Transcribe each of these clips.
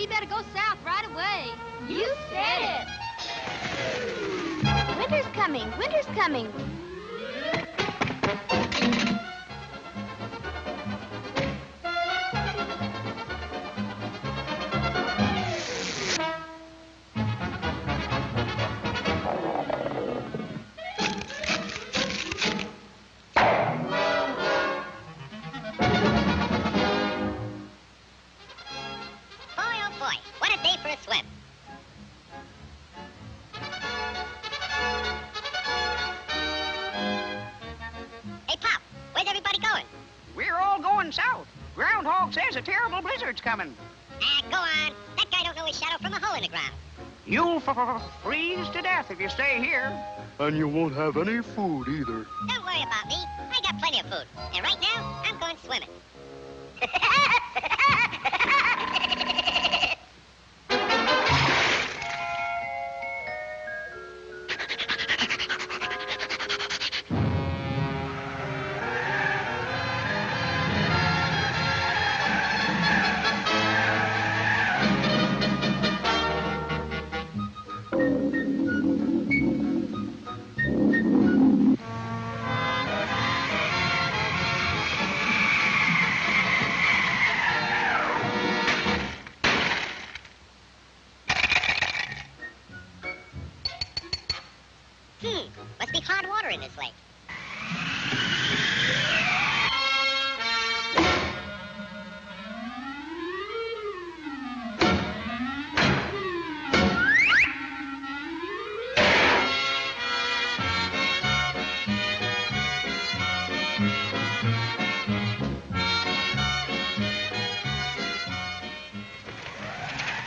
we better go south right away. You said it. Winter's coming. Winter's coming. South. Groundhog says a terrible blizzard's coming. Go on. That guy don't know his shadow from a hole in the ground. You'll freeze to death if you stay here. And you won't have any food either. Don't worry about me. I got plenty of food. And right now, I'm going swimming. Must be hard water in this lake.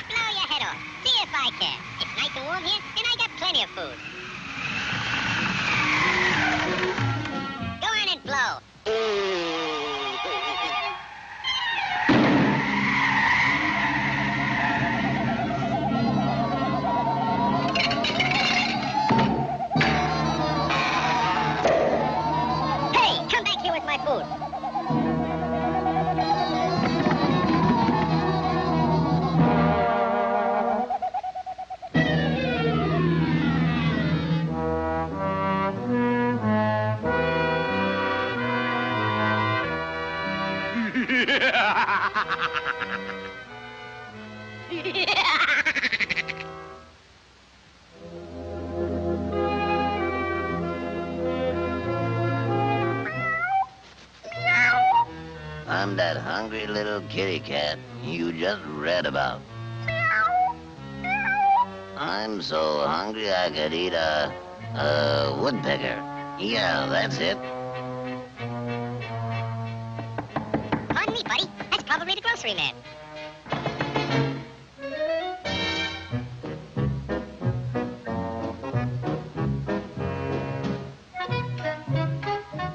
Blow your head off. See if I can. It's nice and warm here, and I got plenty of food. Go on and blow. Hey, come back here with my food. I'm that hungry little kitty cat you just read about. I'm so hungry I could eat a woodpecker. Yeah, that's it. Pardon me, buddy. That's probably the grocery man.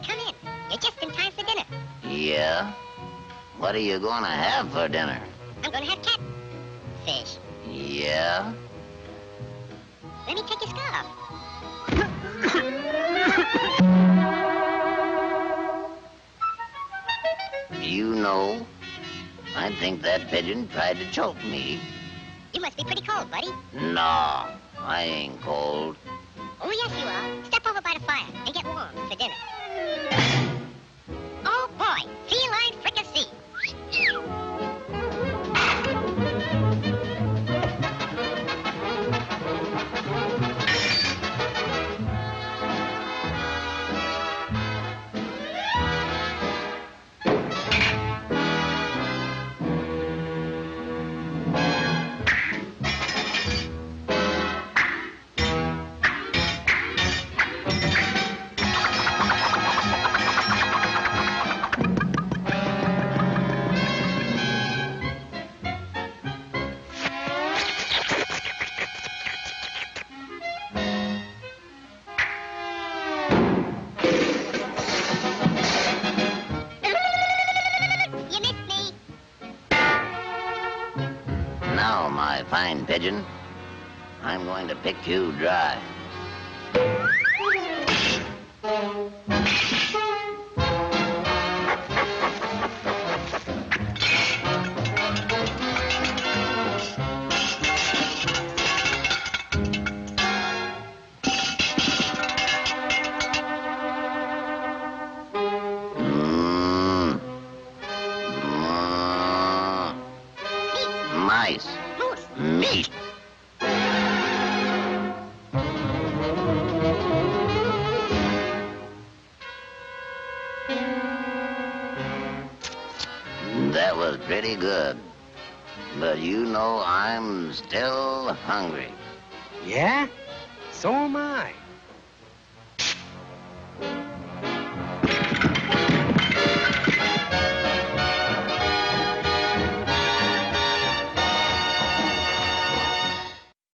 Come in. You're just in time for dinner. Yeah? What are you gonna have for dinner? I'm gonna have catfish. Yeah? Let me take your scarf. You know, I think that pigeon tried to choke me. You must be pretty cold, buddy. No, I ain't cold. Oh, yes, you are. Step over by the fire and get warm for dinner. Oh, boy. Feline fricassee. My fine pigeon, I'm going to pick you dry. Nice. Meat. That was pretty good. But you know I'm still hungry. Yeah? So am I.